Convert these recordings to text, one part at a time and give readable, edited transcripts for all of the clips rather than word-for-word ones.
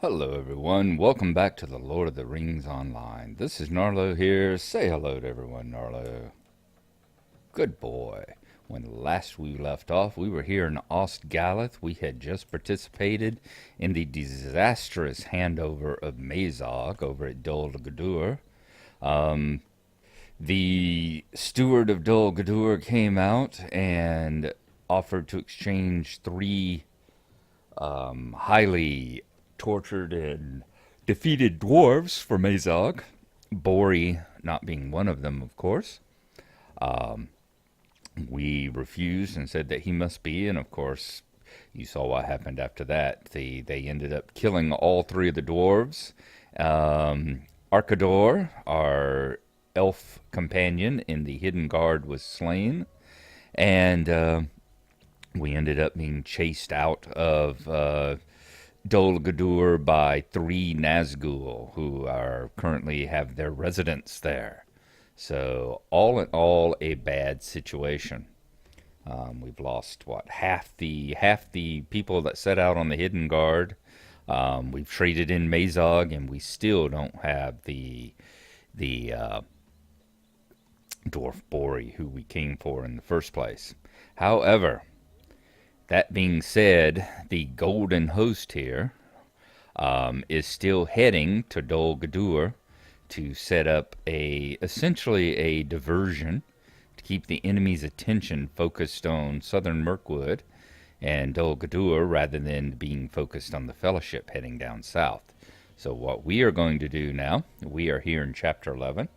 Hello everyone, welcome back to the Lord of the Rings Online. This is Gnarlo here. Say hello to everyone, Gnarlo. Good boy. When last we left off, we were here in Ostgaleth. We had just participated in the disastrous handover of Mazog over at Dol Guldur. The steward of Dol Guldur came out and offered to exchange three highly tortured and defeated dwarves for Mazog. Bori not being one of them, of course. We refused and said that he must be, and of course, you saw what happened after that. They ended up killing all three of the dwarves. Arkador, our elf companion in the hidden guard, was slain, and we ended up being chased out of Dol Guldur by three Nazgul who are currently have their residence there. So all in all, a bad situation. We've lost what half the people that set out on the hidden guard. We've traded in Mazog, and we still don't have the dwarf Bori who we came for in the first place. However, that being said, the Golden Host here is still heading to Dol Guldur to set up essentially a diversion to keep the enemy's attention focused on southern Mirkwood and Dol Guldur rather than being focused on the Fellowship heading down south. So what we are going to do now, we are here in Chapter 11.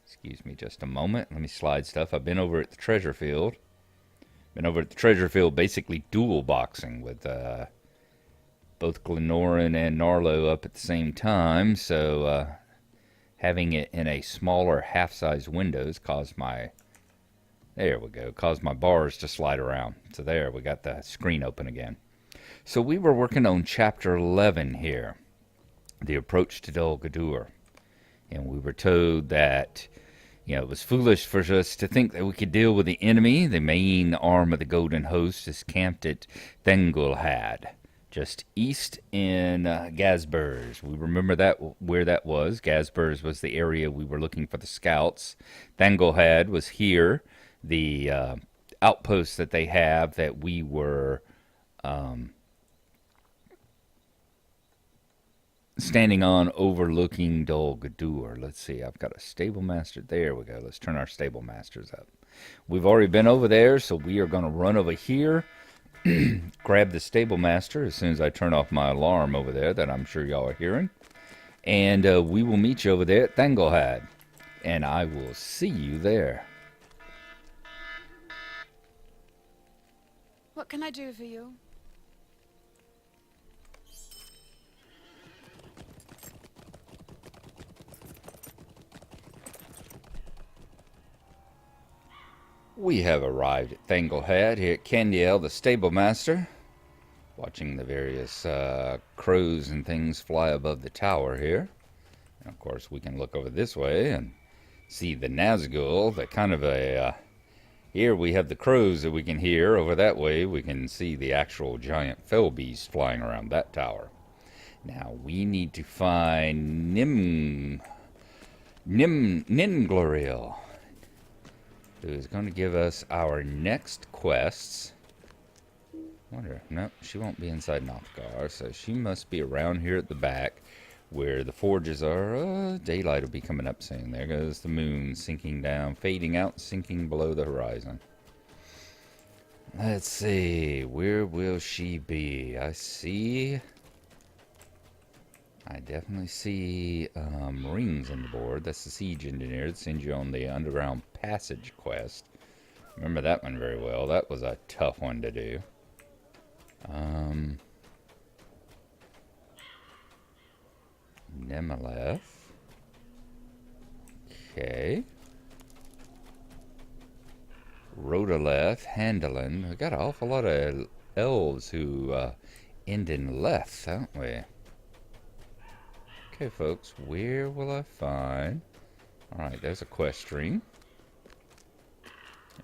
Excuse me just a moment. Let me slide stuff. I've been over at the treasure field. Basically dual boxing with both Glennoran and Gnarlo up at the same time. So having it in a smaller half-size windows caused my bars to slide around. So there, we got the screen open again. So we were working on Chapter 11 here, the approach to Dol Guldur, and we were told that it was foolish for us to think that we could deal with the enemy. The main arm of the Golden Host is camped at Thengulhad, just east in Gathburz. We remember that where that was. Gathburz was the area we were looking for the scouts. Thengulhad was here, the outpost that they have that we were standing on overlooking Dol Guldur. Let's see, I've got a stable master. There we go. Let's turn our stable masters up. We've already been over there, so we are going to run over here, grab the stable master as soon as I turn off my alarm over there that I'm sure y'all are hearing. And we will meet you over there at Thengulhad. And I will see you there. What can I do for you? We have arrived at Thengulhad here at Candiel, the stable master, watching the various crows and things fly above the tower here. And of course, we can look over this way and see the Nazgul, the kind of here we have the crows that we can hear. Over that way, we can see the actual giant fell beast flying around that tower. Now, we need to find Ningloril, who is going to give us our next quests. Nope, she won't be inside Nalthgar, so she must be around here at the back where the forges are. Daylight will be coming up soon. There goes the moon sinking down, fading out, sinking below the horizon. Let's see, where will she be? I definitely see rings on the board. That's the siege engineer that sends you on the underground passage quest. Remember that one very well. That was a tough one to do. Nemeleth. Okay. Rodaleth, Handelen. We got an awful lot of elves who end in leth, don't we? Okay, folks, where will I find... Alright, there's a quest string.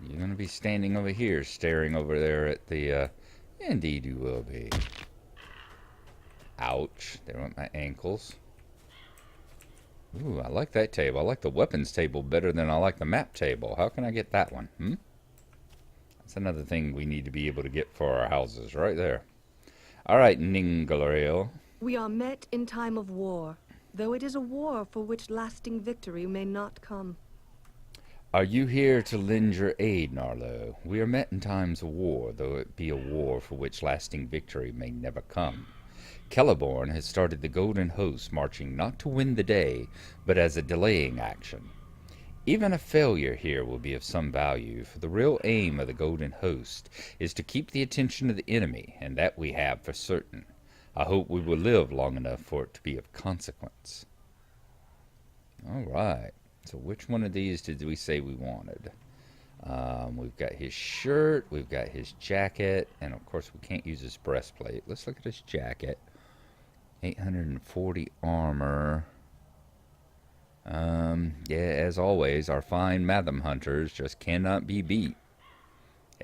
You're going to be standing over here, staring over there at the... Indeed you will be. Ouch. There went my ankles. Ooh, I like that table. I like the weapons table better than I like the map table. How can I get that one? That's another thing we need to be able to get for our houses right there. All right, Ningalario. We are met in time of war, though it is a war for which lasting victory may not come. Are you here to lend your aid, Gnarlo? We are met in times of war, though it be a war for which lasting victory may never come. Celeborn has started the Golden Host marching not to win the day, but as a delaying action. Even a failure here will be of some value, for the real aim of the Golden Host is to keep the attention of the enemy, and that we have for certain. I hope we will live long enough for it to be of consequence. All right. So which one of these did we say we wanted? We've got his shirt, we've got his jacket, and of course we can't use his breastplate. Let's look at his jacket. 840 armor. Yeah, as always, our fine Matham hunters just cannot be beat.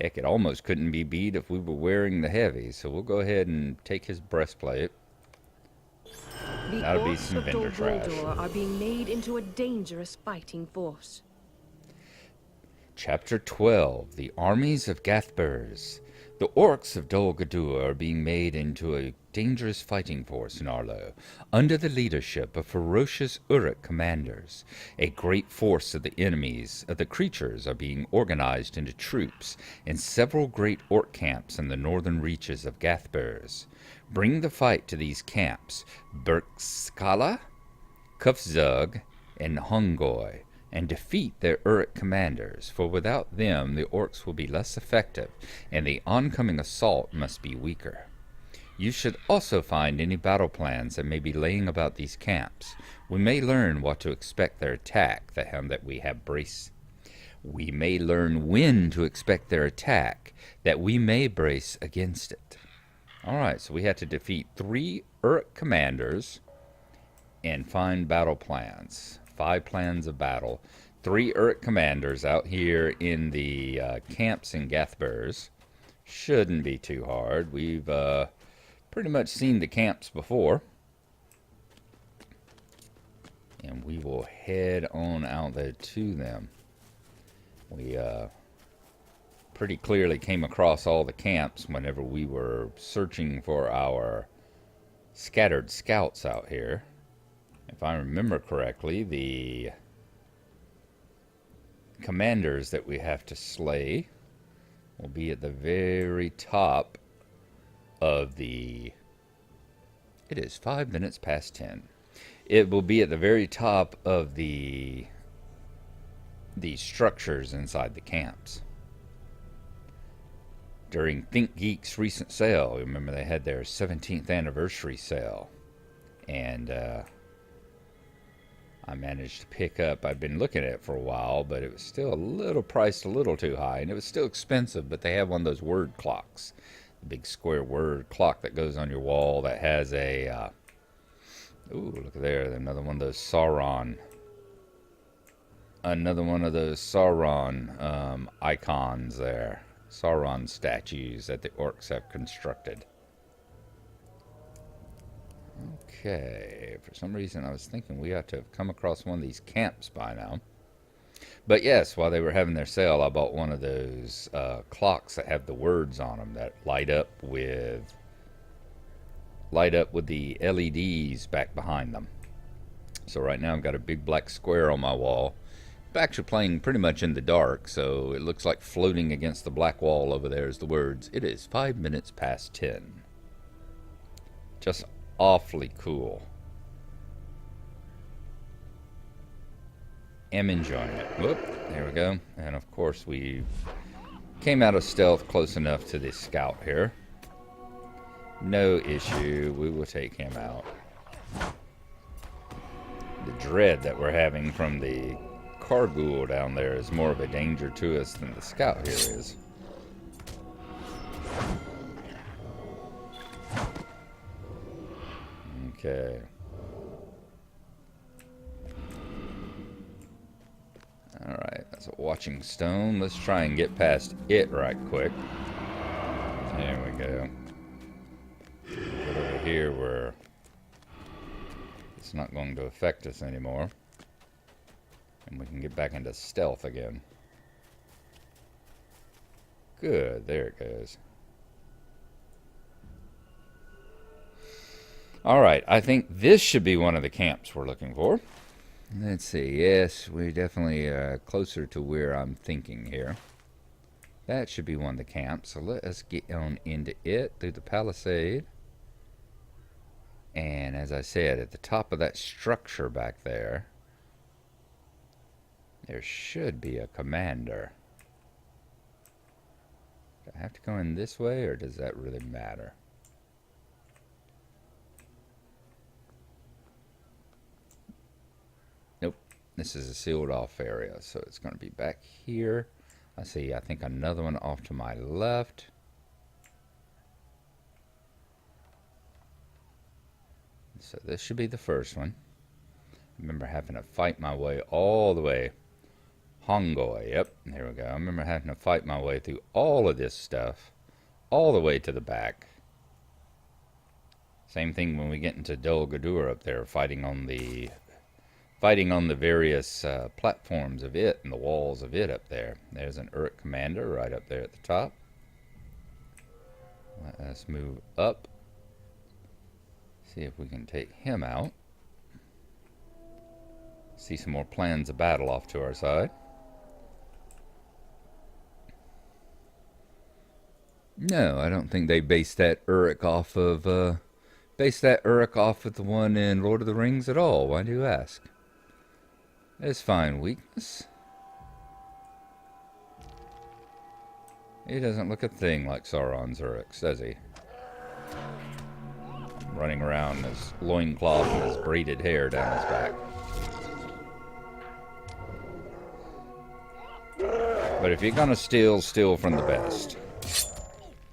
Heck, it almost couldn't be beat if we were wearing the heavy, so we'll go ahead and take his breastplate. That'll be some vendor trash. The orcs of Dol Guldur are being made into a dangerous fighting force. Chapter 12, The Armies of Gathburz. The orcs of Dol Guldur are being made into a dangerous fighting force, Gnarlo, under the leadership of ferocious Uruk Commanders. A great force of the enemies of the creatures are being organized into troops in several great orc camps in the northern reaches of Gathburz. Bring the fight to these camps, Berkskala, Kufzug, and Hongoy, and defeat their Uruk commanders, for without them the orcs will be less effective, and the oncoming assault must be weaker. You should also find any battle plans that may be laying about these camps. We may learn what to expect their attack, that we have brace. We may learn when to expect their attack, that we may brace against it. Alright, so we had to defeat 3 Uruk commanders and find battle plans. 5 plans of battle. 3 Uruk commanders out here in the camps in Gathburz. Shouldn't be too hard. We've pretty much seen the camps before. And we will head on out there to them. We pretty clearly came across all the camps whenever we were searching for our scattered scouts out here. If I remember correctly, the commanders that we have to slay will be at the very top of the... It is 5 minutes past 10. It will be at the very top of the structures inside the camps. During Think Geek's recent sale, remember they had their 17th anniversary sale, and I managed to pick up, I'd been looking at it for a while, but it was still priced a little too high, and it was still expensive, but they have one of those word clocks, the big square word clock that goes on your wall that has a, ooh, look there, another one of those Sauron icons there, Sauron statues that the orcs have constructed. Okay, for some reason I was thinking we ought to have come across one of these camps by now. But yes, while they were having their sale, I bought one of those clocks that have the words on them that light up with the LEDs back behind them. So right now I've got a big black square on my wall. I'm actually playing pretty much in the dark, so it looks like floating against the black wall over there is the words, "It is 5 minutes past 10." Just awfully cool. Am enjoying it. Whoop, there we go. And of course we came out of stealth close enough to this scout here. No issue, we will take him out. The dread that we're having from the Carghoul down there is more of a danger to us than the scout here is. Okay. Alright, that's a watching stone. Let's try and get past it right quick. There we go. Get over here where it's not going to affect us anymore. And we can get back into stealth again. Good, there it goes. Alright, I think this should be one of the camps we're looking for. Let's see, yes, we're definitely closer to where I'm thinking here. That should be one of the camps, so let us get on into it through the palisade. And as I said, at the top of that structure back there, there should be a commander. Do I have to go in this way, or does that really matter? Nope. This is a sealed off area, so it's going to be back here. I see, I think another one off to my left. So this should be the first one. I remember having to fight my way all the way. Hongoi, yep, there we go. I remember having to fight my way through all of this stuff, all the way to the back. Same thing when we get into Dol Guldur up there, fighting on the various platforms of it and the walls of it up there. There's an Uruk Commander right up there at the top. Let us move up. See if we can take him out. See some more plans of battle off to our side. No, I don't think they based that Uruk off of the one in Lord of the Rings at all. Why do you ask? It's fine weakness. He doesn't look a thing like Sauron's Uruks, does he? Running around in his loincloth and his braided hair down his back. But if you're gonna steal from the best.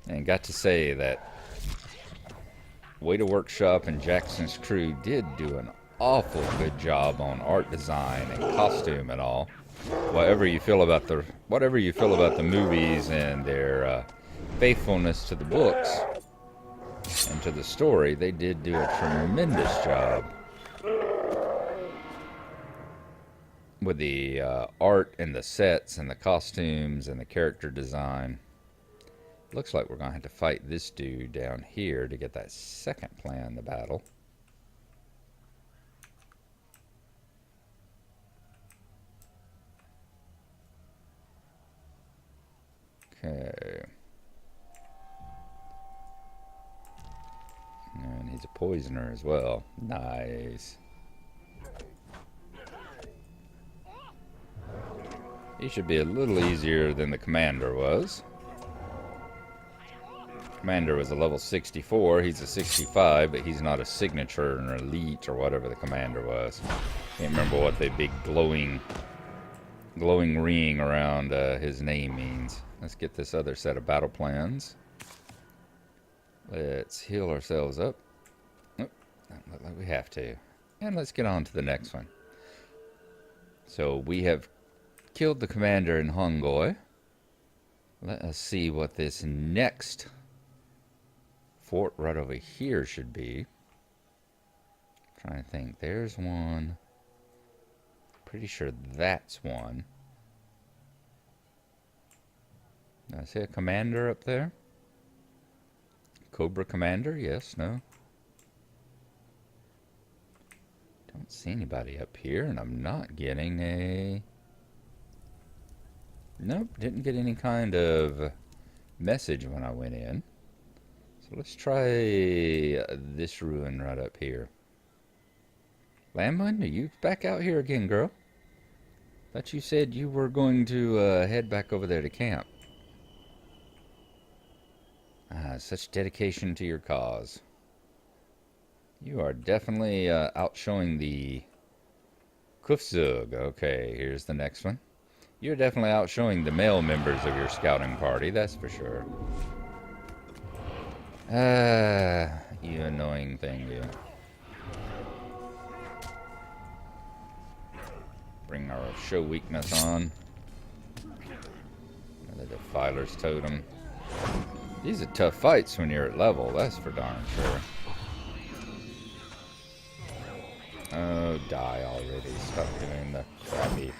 And got to say that Weta Workshop and Jackson's crew did do an awful good job on art design and costume and all. Whatever you feel about the movies and their faithfulness to the books and to the story, they did do a tremendous job with the art and the sets and the costumes and the character design. Looks like we're going to have to fight this dude down here to get that second plan of battle. Okay. And he's a poisoner as well. Nice. He should be a little easier than the commander was. Commander was a level 64. He's a 65, but he's not a signature or an elite or whatever the commander was. Can't remember what the big glowing ring around his name means. Let's get this other set of battle plans. Let's heal ourselves up. Nope, doesn't look like we have to. And let's get on to the next one. So we have killed the commander in Hongoi. Let us see what this next fort right over here should be. I'm trying to think. There's one. Pretty sure that's one. I see a commander up there. Cobra Commander? Yes, no. Don't see anybody up here, and I'm not getting a... Nope, didn't get any kind of message when I went in. So let's try this ruin right up here. Lamlin, are you back out here again, girl? Thought you said you were going to head back over there to camp. Such dedication to your cause. You are definitely outshowing the Kufzug. Okay, here's the next one. You're definitely outshowing the male members of your scouting party, that's for sure. You annoying thing, you. Bring our show weakness on. Another Defiler's Totem. These are tough fights when you're at level, that's for darn sure. Oh, die already. Stop doing the crappy.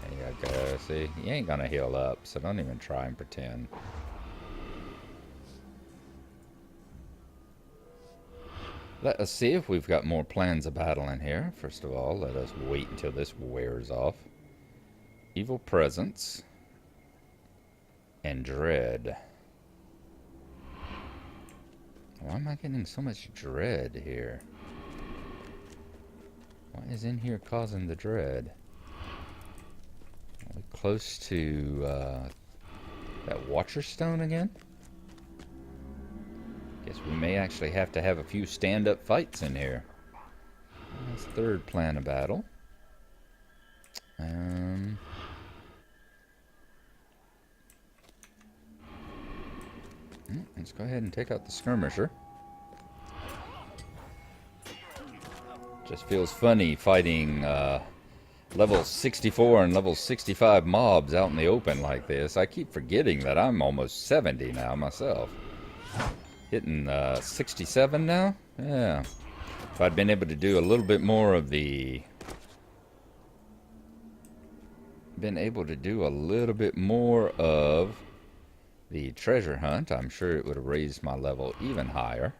There you go. See, you ain't gonna heal up, so don't even try and pretend. Let us see if we've got more plans of battle in here. First of all, let us wait until this wears off. Evil presence and dread. Why am I getting so much dread here? What is in here causing the dread? Are we close to that Watcher Stone again? Guess we may actually have to have a few stand-up fights in here. That's third plan of battle. Let's go ahead and take out the skirmisher. Just feels funny fighting level 64 and level 65 mobs out in the open like this. I keep forgetting that I'm almost 70 now myself. Hitting 67 now? Yeah. If I'd been able to do a little bit more of the... the treasure hunt, I'm sure it would have raised my level even higher.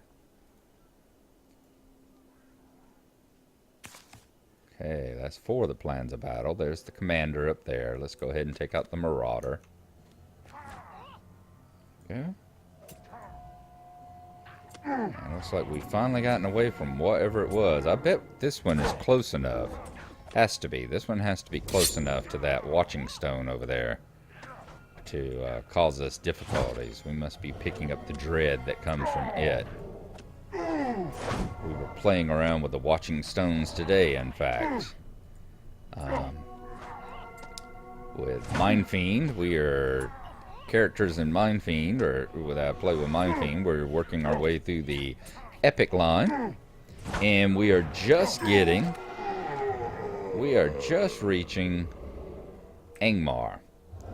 Okay, that's 4 of the plans of battle. There's the commander up there. Let's go ahead and take out the marauder. Okay. It looks like we've finally gotten away from whatever it was. I bet this one is close enough. Has to be. This one has to be close enough to that watching stone over there to cause us difficulties. We must be picking up the dread that comes from it. We were playing around with the watching stones today, in fact. With Mind Fiend, we are characters in Mind Fiend, or when I play with Mind Fiend, we're working our way through the epic line, and we are just reaching Angmar,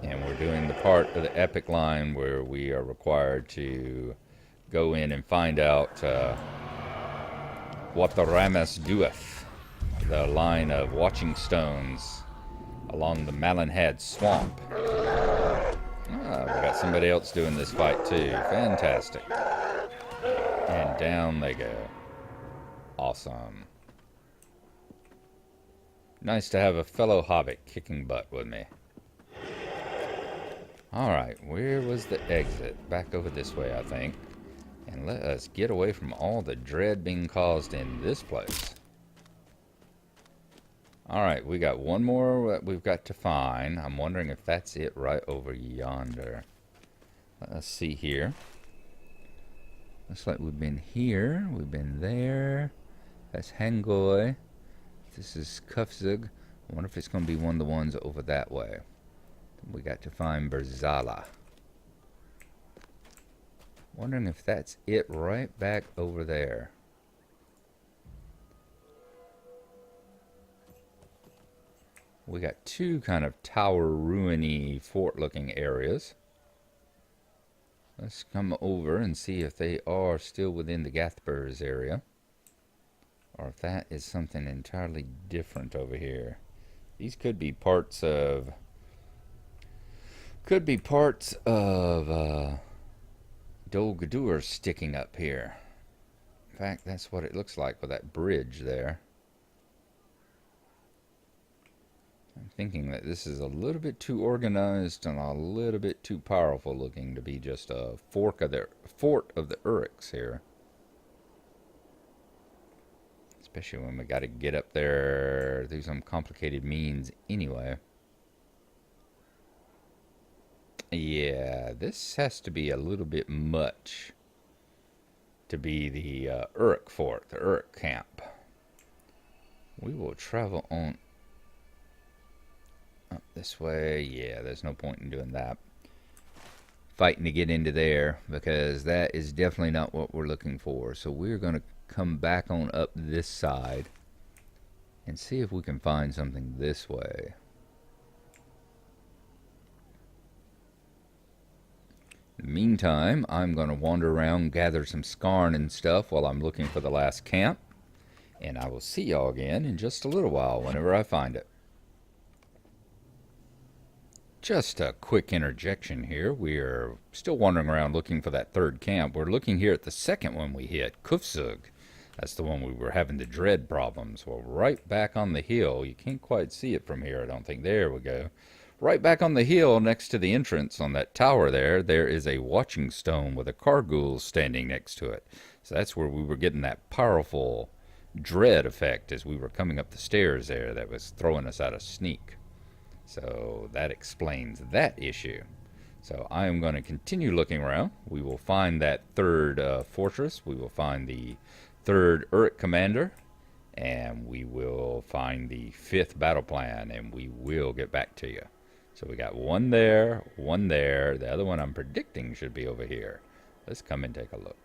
and we're doing the part of the epic line where we are required to go in and find out what the Ramus doeth, the line of watching stones along the Malinhead swamp. Ah, we got somebody else doing this fight too. Fantastic. And down they go. Awesome. Nice to have a fellow hobbit kicking butt with me. Alright, where was the exit? Back over this way, I think. And let us get away from all the dread being caused in this place. Alright, we got one more that we've got to find. I'm wondering if that's it right over yonder. Let's see here. Looks like we've been here. We've been there. That's Hangoy. This is Kufzug. I wonder if it's going to be one of the ones over that way. We got to find Berzala. Wondering if that's it right back over there. We got two kind of tower ruiny fort looking areas. Let's come over and see if they are still within the Gathburz area, or if that is something entirely different over here. These could be parts of Dol Guldur sticking up here. In fact, that's what it looks like with that bridge there. I'm thinking that this is a little bit too organized and a little bit too powerful looking to be just a fort of the Uruks here. Especially when we got to get up there through some complicated means anyway. Yeah, this has to be a little bit much to be the Uruk fort, the Uruk camp. We will travel on up this way. Yeah, there's no point in doing that. Fighting to get into there, because that is definitely not what we're looking for. So we're going to come back on up this side and see if we can find something this way. In the meantime, I'm going to wander around, gather some scarn and stuff while I'm looking for the last camp. And I will see y'all again in just a little while whenever I find it. Just a quick interjection here. We're still wandering around looking for that third camp. We're looking here at the second one we hit, Kufzug. That's the one we were having the dread problems. Well, right back on the hill. You can't quite see it from here, I don't think. There we go. Right back on the hill next to the entrance on that tower there is a watching stone with a Kargul standing next to it. So that's where we were getting that powerful dread effect as we were coming up the stairs there that was throwing us out of sneak. So that explains that issue. So I am going to continue looking around. We will find that third fortress. We will find the third Uruk Commander. And we will find the fifth battle plan. And we will get back to you. So we got one there, one there. The other one I'm predicting should be over here. Let's come and take a look.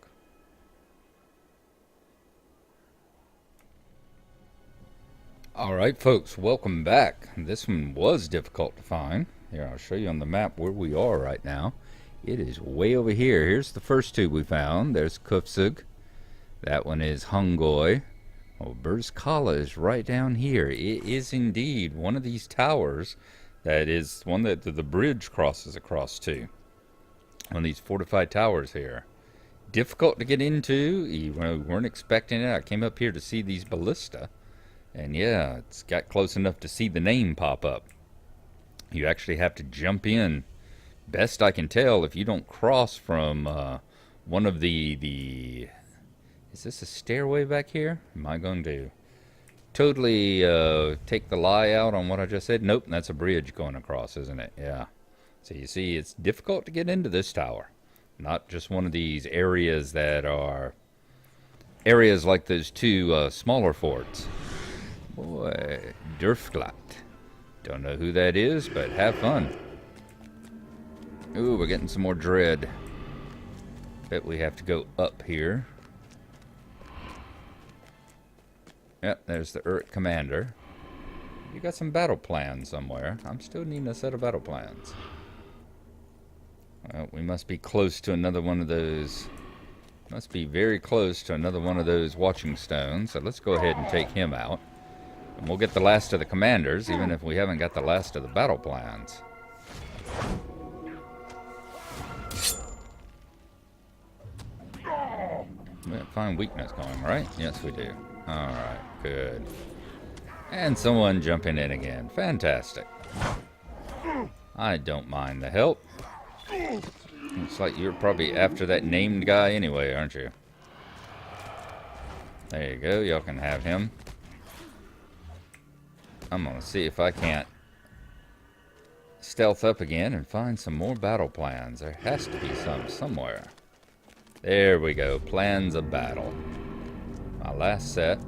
Alright folks, welcome back. This one was difficult to find. Here, I'll show you on the map where we are right now. It is way over here. Here's the first two we found. There's Kufzug. That one is Hungoy. Oh, Burzkala is right down here. It is indeed one of these towers that is one that the bridge crosses across to. One of these fortified towers here. Difficult to get into. We weren't expecting it. I came up here to see these ballista. And yeah, it's got close enough to see the name pop up. You actually have to jump in. Best I can tell, if you don't cross from one of the... Is this a stairway back here? Am I going to totally take the lie out on what I just said? Nope, that's a bridge going across, isn't it? Yeah. So you see, it's difficult to get into this tower. Not just one of these areas that are... areas like those two smaller forts. Boy, Durfglatt. Don't know who that is, but have fun. Ooh, we're getting some more dread. Bet we have to go up here. Yep, there's the Uruk Commander. You got some battle plans somewhere. I'm still needing a set of battle plans. Well, we must be close to another one of those. Must be very close to another one of those watching stones. So let's go ahead and take him out. And we'll get the last of the commanders, even if we haven't got the last of the battle plans. We have fine weakness going, right? Yes, we do. Alright, good. And someone jumping in again. Fantastic. I don't mind the help. Looks like you're probably after that named guy anyway, aren't you? There you go. Y'all can have him. I'm going to see if I can't stealth up again and find some more battle plans. There has to be some somewhere. There we go. Plans of battle. My last set.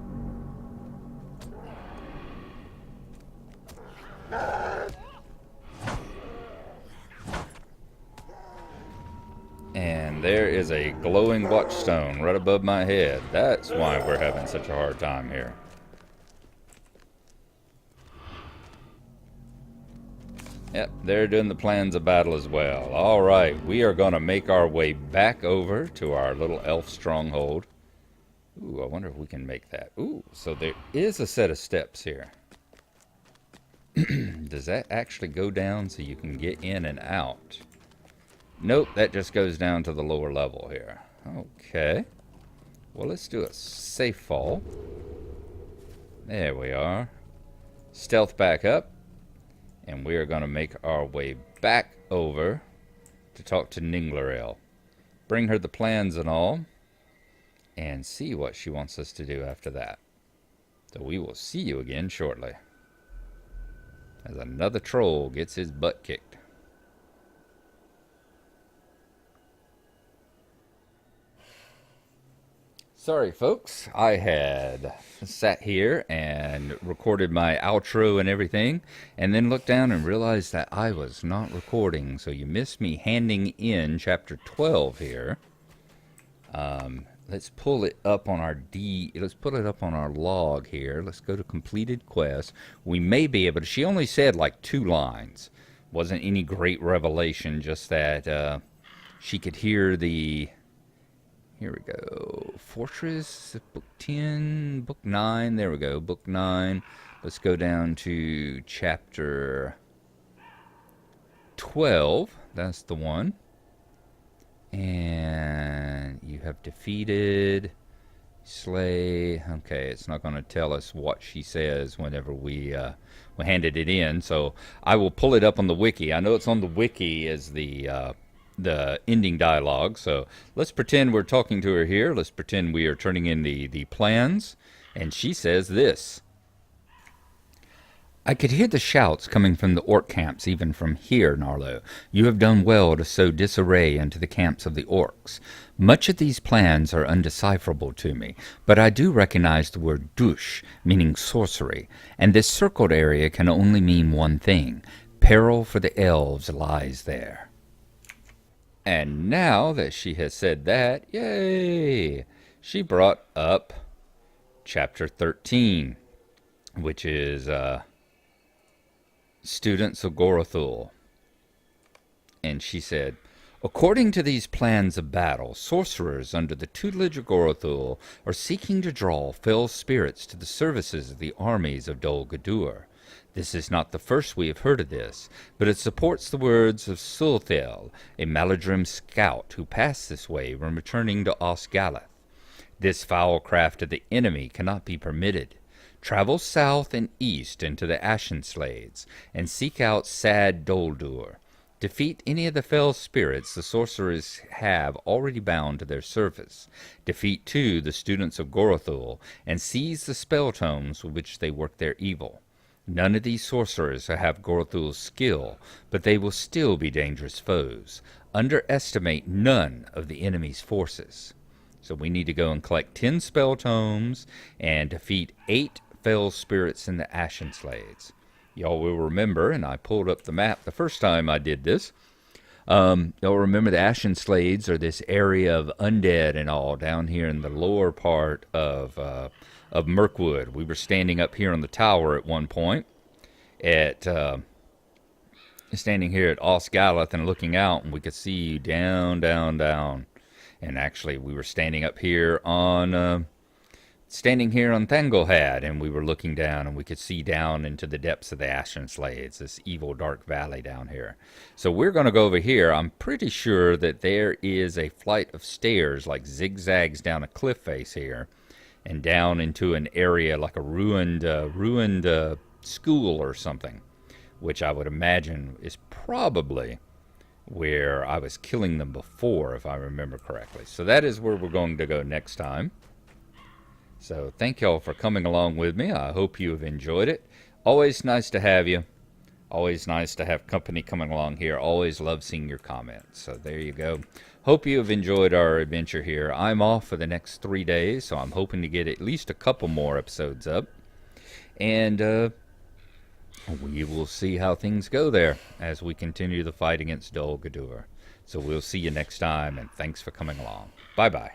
And there is a glowing watchstone right above my head. That's why we're having such a hard time here. Yep, they're doing the plans of battle as well. Alright, we are going to make our way back over to our little elf stronghold. Ooh, I wonder if we can make that. Ooh, so there is a set of steps here. Does that actually go down so you can get in and out? Nope, that just goes down to the lower level here. Okay. Well, let's do a safe fall. There we are. Stealth back up. And we are going to make our way back over to talk to Ninglarel. Bring her the plans and all. And see what she wants us to do after that. So we will see you again shortly. As another troll gets his butt kicked. Sorry folks, I had sat here and recorded my outro and everything, and then looked down and realized that I was not recording, so you missed me handing in chapter 12 here. Let's pull it up on our let's put it up on our log here. Let's go to completed quest. We may be able to, she only said like 2 lines. Wasn't any great revelation, just that she could hear the Here we go. Fortress, book 10, book 9. There we go, book 9. Let's go down to chapter 12. That's the one. And you have defeated, slay. Okay, it's not going to tell us what she says whenever we handed it in. So I will pull it up on the wiki. I know it's on the wiki as the ending dialogue. So let's pretend we're talking to her here. Let's pretend we are turning in the plans. And she says this. I could hear the shouts coming from the orc camps even from here, Gnarlo. You have done well to sow disarray into the camps of the orcs. Much of these plans are undecipherable to me, but I do recognize the word dush, meaning sorcery, and this circled area can only mean one thing. Peril for the elves lies there. And now that she has said that, yay! She brought up chapter 13, which is Students of Gorothul. And she said, according to these plans of battle, sorcerers under the tutelage of Gorothul are seeking to draw fell spirits to the services of the armies of Dol Guldur. This is not the first we have heard of this, but it supports the words of Sulthel, a Maladrim scout who passed this way when returning to Osgalath. This foul craft of the enemy cannot be permitted. Travel south and east into the Ashenslades, and seek out sad Doldur. Defeat any of the fell spirits the sorcerers have already bound to their service. Defeat, too, the students of Gorothul, and seize the spell tomes with which they work their evil. None of these sorcerers have Gorothul's skill, but they will still be dangerous foes. Underestimate none of the enemy's forces. So we need to go and collect 10 spell tomes and defeat 8 fell spirits in the Ashenslades. Y'all will remember, and I pulled up the map the first time I did this. Y'all remember the Ashenslades are this area of undead and all down here in the lower part of Mirkwood. We were standing up here on the tower at one point, standing here at Osgalath and looking out, and we could see down, down, down. And actually, we were standing up here on Thanglehad, and we were looking down, and we could see down into the depths of the Ashenslades, this evil dark valley down here. So we're going to go over here. I'm pretty sure that there is a flight of stairs, like zigzags down a cliff face here, and down into an area like a ruined school or something, which I would imagine is probably where I was killing them before, if I remember correctly. So that is where we're going to go next time. So thank y'all for coming along with me. I hope you have enjoyed it. Always nice to have you. Always nice to have company coming along here. Always love seeing your comments. So there you go. Hope you have enjoyed our adventure here. I'm off for the next 3 days, so I'm hoping to get at least a couple more episodes up. And we will see how things go there as we continue the fight against Dol Guldur. So we'll see you next time, and thanks for coming along. Bye-bye.